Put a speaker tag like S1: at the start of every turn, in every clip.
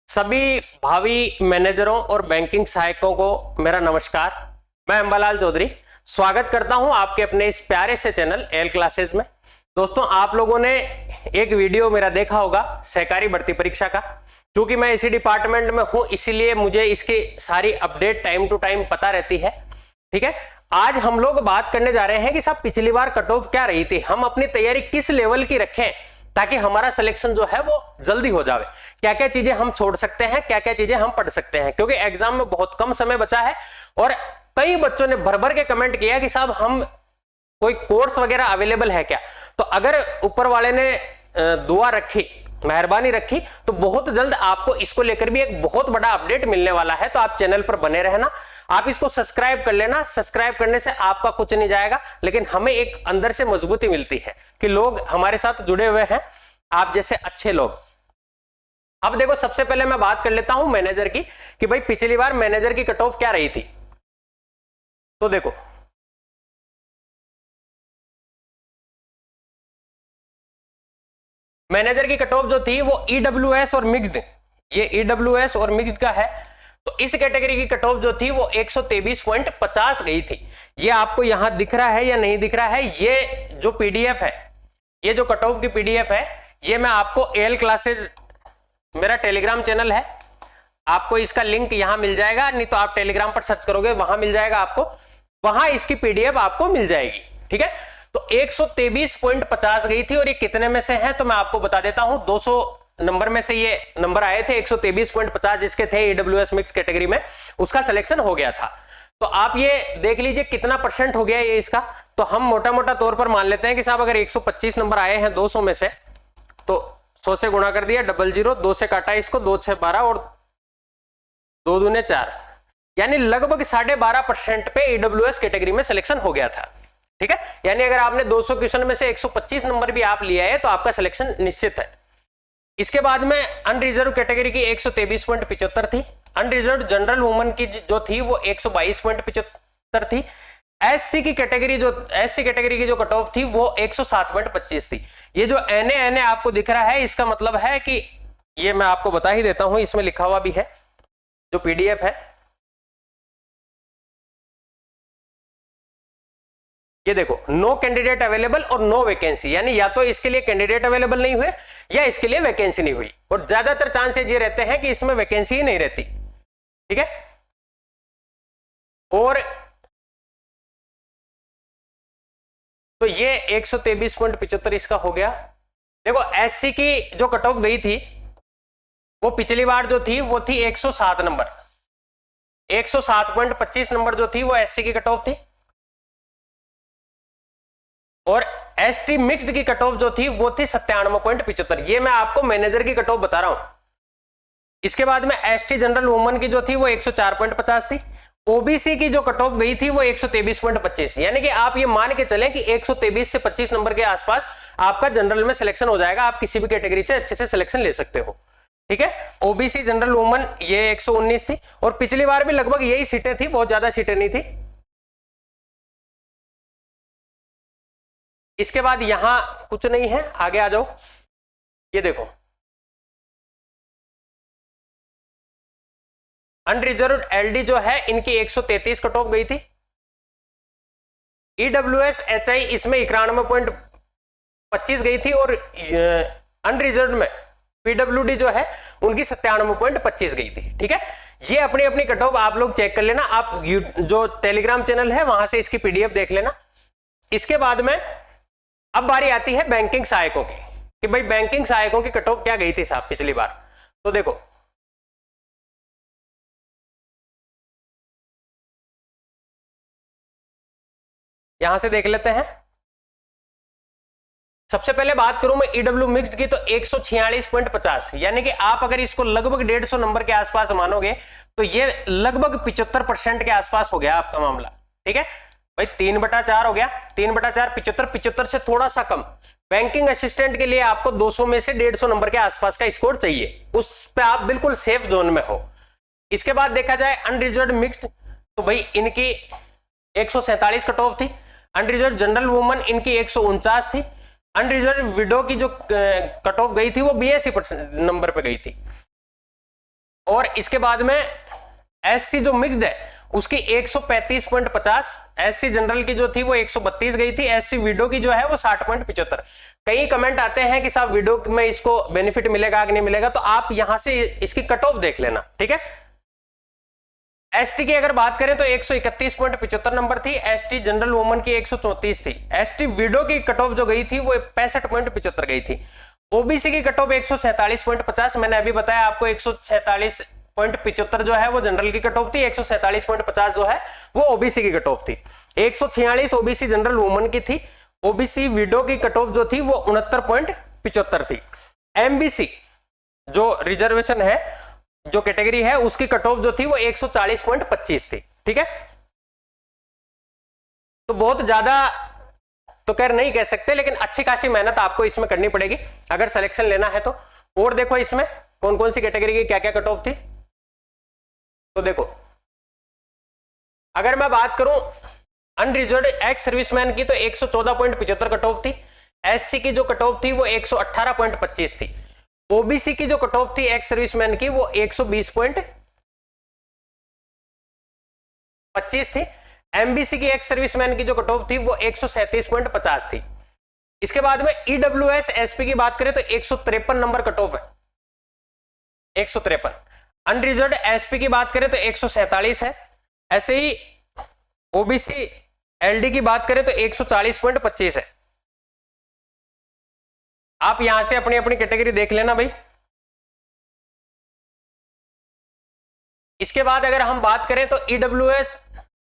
S1: सभी भावी मैनेजरों और बैंकिंग सहायकों को मेरा नमस्कार। मैं अंबालाल चौधरी स्वागत करता हूं आपके अपने इस प्यारे से चैनल एल क्लासेस में। दोस्तों, आप लोगों ने एक वीडियो मेरा देखा होगा सहकारी भर्ती परीक्षा का। क्योंकि मैं इसी डिपार्टमेंट में हूं इसीलिए मुझे इसकी सारी अपडेट टाइम टू टाइम पता रहती है। ठीक है, आज हम लोग बात करने जा रहे हैं कि साहब पिछली बार कट ऑफ क्या रही थी, हम अपनी तैयारी किस लेवल की रखें ताकि हमारा सिलेक्शन जो है वो जल्दी हो जाए। क्या क्या चीजें हम छोड़ सकते हैं, क्या क्या चीजें हम पढ़ सकते हैं, क्योंकि एग्जाम में बहुत कम समय बचा है। और कई बच्चों ने भर भर के कमेंट किया कि साहब हम कोई कोर्स वगैरह अवेलेबल है क्या। तो अगर ऊपर वाले ने दुआ रखी, मेहरबानी रखी, तो बहुत जल्द आपको इसको लेकर भी एक बहुत बड़ा अपडेट मिलने वाला है। तो आप चैनल पर बने रहना, आप इसको सब्सक्राइब कर लेना। सब्सक्राइब करने से आपका कुछ नहीं जाएगा, लेकिन हमें एक अंदर से मजबूती मिलती है कि लोग हमारे साथ जुड़े हुए हैं, आप जैसे अच्छे लोग। अब देखो, सबसे पहले मैं बात कर लेता हूं मैनेजर की कि भाई पिछली बार मैनेजर की कट ऑफ क्या रही थी। तो देखो, मैनेजर की कट ऑफ जो थी वो ईडब्ल्यूएस और मिक्स्ड, ये ईडब्ल्यूएस और मिक्स्ड का है। तो इस कैटेगरी की कट ऑफ जो थी वो 123.50 गई थी। ये आपको यहां दिख रहा है या नहीं दिख रहा है? ये जो पीडीएफ है, ये जो कट ऑफ की पीडीएफ है, ये मैं आपको एल क्लासेस, मेरा टेलीग्राम चैनल है, आपको इसका लिंक यहां मिल जाएगा, नहीं तो आप टेलीग्राम पर सर्च करोगे वहां मिल जाएगा आपको, वहां इसकी पीडीएफ आपको मिल जाएगी। ठीक है, तो 123.50 गई थी। और ये कितने में से है तो मैं आपको बता देता हूं, 200 नंबर में से ये नंबर आए थे। 123.50 जिसके थे ईडब्ल्यूएस मिक्स कैटेगरी में, उसका सिलेक्शन हो गया था। तो आप ये देख लीजिए कितना परसेंट हो गया ये इसका। तो हम मोटा मोटा तौर पर मान लेते हैं कि साहब अगर 125 नंबर आए हैं 200 में से, तो 100 से गुणा कर दिया, 00, 2 से काटा इसको, 2 6 12 और 2 दूने 4, यानी लगभग 12.5% पे ईडब्ल्यूएस कैटेगरी में सिलेक्शन हो गया था। ठीक है, यानी अगर आपने 200 क्वेश्चन में से 125 नंबर भी आप लिया है तो आपका सिलेक्शन निश्चित है। इसके बाद में अनरिजर्व कैटेगरी की 123.75 थी। अनरिजर्व जनरल वुमन की जो थी वो 122.75 थी। एससी कैटेगरी की जो कट ऑफ थी वो 107.25 थी। ये जो एनए आपको दिख रहा है, इसका मतलब है कि ये मैं आपको बता ही देता हूं, इसमें लिखा हुआ भी है जो पीडीएफ है। ये देखो, नो कैंडिडेट अवेलेबल और नो वैकेंसी, यानी या तो इसके लिए कैंडिडेट अवेलेबल नहीं हुए या इसके लिए वैकेंसी नहीं हुई। और ज्यादातर चांसेस ये रहते हैं कि इसमें वैकेंसी ही नहीं रहती। ठीक है, और तो ये 123.75 इसका हो गया। देखो, एससी की जो कट ऑफ गई थी वो पिछली बार जो थी वो थी 107 नंबर, 107.25 नंबर जो थी वो एससी की कट ऑफ थी। और एसटी मिक्स्ड की कट ऑफ जो थी वो थी 97.75। ये मैं आपको मैनेजर की कट ऑफ बता रहा हूं। इसके बाद में एसटी जनरल वुमन की जो थी वो 104.50 थी। ओबीसी की जो कट ऑफ गई थी वो 123.25, यानी कि आप ये मान के चलें कि 123 से 25 नंबर के आसपास आपका जनरल में सिलेक्शन हो जाएगा। आप किसी भी कैटेगरी से अच्छे से सिलेक्शन ले सकते हो। ठीक है, ओबीसी जनरल वुमन ये 119 थी। और पिछली बार भी लगभग यही सीटें थी, बहुत ज्यादा सीटें नहीं थी। इसके बाद यहां कुछ नहीं है, आगे आ जाओ। ये देखो, अनरिजर्व एलडी जो है इनकी 133 कट ऑफ गई थी। ईडब्ल्यूएस एचआई इसमें 91.25 गई थी। और अनरिजर्व में पीडब्ल्यूडी जो है उनकी 97.25 गई थी। ठीक है, ये अपनी अपनी कट ऑफ आप लोग चेक कर लेना। आप जो टेलीग्राम चैनल है वहां से इसकी पीडीएफ देख लेना। इसके बाद में अब बारी आती है बैंकिंग सहायकों की कि भाई बैंकिंग सहायकों की कट ऑफ क्या गई थी साहब पिछली बार। तो देखो, यहां से देख लेते हैं। सबसे पहले बात करूं मैं ईडब्ल्यू मिक्स्ड की, तो 146.50, यानी कि आप अगर इसको लगभग 150 नंबर के आसपास मानोगे तो ये लगभग 75% के आसपास हो गया आपका मामला। ठीक है भाई, 3/4 हो गया, 3/4 75 से थोड़ा सा कम। बैंकिंग असिस्टेंट के लिए आपको 200 में से 150 नंबर के आसपास का स्कोर चाहिए, उस पे आप बिल्कुल सेफ जोन में हो। इसके बाद देखा जाए अनरिजर्व मिक्स्ड, तो भाई इनकी 147 कट ऑफ थी। अनरिजर्व जनरल वुमन इनकी 149 थी। अनरिजर्व विडो की जो कट ऑफ गई थी वो 82% नंबर पे गई थी। और इसके बाद में एससी जो मिक्स्ड है उसकी 135.50, एससी जनरल की जो थी वो 132 गई थी, एससी विडो की जो है वो 60.75। कई कमेंट आते हैं कि साहब विडो में इसको बेनिफिट मिलेगा कि नहीं मिलेगा, तो आप यहां से इसकी कट ऑफ देख लेना, ठीक है। एसटी की अगर बात करें तो 131.75 नंबर थी, एसटी जनरल वुमन की 134 थी, एसटी विडो की कट ऑफ जो गई थी वो 65.75 गई थी, ओबीसी की कट ऑफ 147.50, मैंने अभी बताया आपको 147.75 जो है वो जनरल की कट ऑफ थी, 147.50 जो है वो ओबीसी की कट ऑफ थी, 146 ओबीसी जनरल वुमन की थी, ओबीसी विडो की कट ऑफ जो थी वो 69.75 थी, एमबीसी जो रिजर्वेशन है जो कैटेगरी है उसकी कट ऑफ जो थी वो 140.25 थी, ठीक है। तो बहुत ज्यादा तो खैर नहीं कह सकते, लेकिन अच्छी खासी मेहनत आपको इसमें करनी पड़ेगी अगर सिलेक्शन लेना है तो। और देखो इसमें कौन कौन सी कैटेगरी की क्या क्या कट ऑफ थी, तो देखो अगर मैं बात करूं अनरिजर्व्ड एक्स सर्विसमैन की तो 114.75 कट ऑफ थी, एससी की जो कट ऑफ थी वो 118.25 थी, ओबीसी की जो कट ऑफ थी एक्स सर्विसमैन की वो 120.25 थी, एमबीसी की एक्स सर्विसमैन की जो कट ऑफ थी वो 137.50 थी। इसके बाद में ईडब्ल्यूएस एसपी की बात करें तो 153 नंबर कट ऑफ है, 153। अनरिजर्व्ड एसपी की बात करें तो 147 है, ऐसे ही ओबीसी एलडी की बात करें तो 140.25 है। आप यहां से अपनी अपनी कैटेगरी देख लेना भाई। इसके बाद अगर हम बात करें तो ईडब्ल्यूएस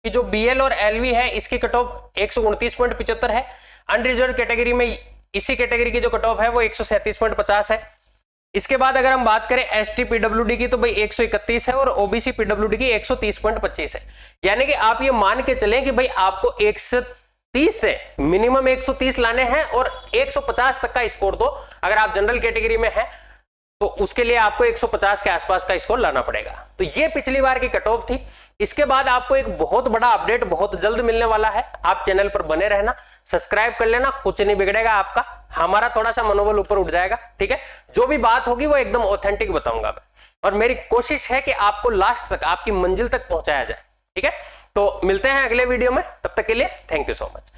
S1: की जो बीएल और एलवी है इसकी कट ऑफ 129.75 है, अनरिजर्व्ड कैटेगरी में इसी कैटेगरी की जो कट ऑफ है वो 137.50 है। इसके बाद अगर हम बात करें एसटी पीडब्ल्यूडी की तो भाई 131 है और ओबीसी पीडब्ल्यूडी की 130.25 है। यानी कि आप ये मान के चलें कि भाई आपको 130 से मिनिमम 130 लाने हैं और 150 तक का स्कोर दो, अगर आप जनरल कैटेगरी में हैं तो उसके लिए आपको 150 के आसपास का स्कोर लाना पड़ेगा। तो ये पिछली बार की कट ऑफ थी। इसके बाद आपको एक बहुत बड़ा अपडेट बहुत जल्द मिलने वाला है, आप चैनल पर बने रहना, सब्सक्राइब कर लेना, कुछ नहीं बिगड़ेगा आपका, हमारा थोड़ा सा मनोबल ऊपर उठ जाएगा, ठीक है। जो भी बात होगी वो एकदम ऑथेंटिक बताऊंगा मैं, और मेरी कोशिश है कि आपको लास्ट तक आपकी मंजिल तक पहुंचाया जाए, ठीक है। तो मिलते हैं अगले वीडियो में, तब तक के लिए थैंक यू सो मच।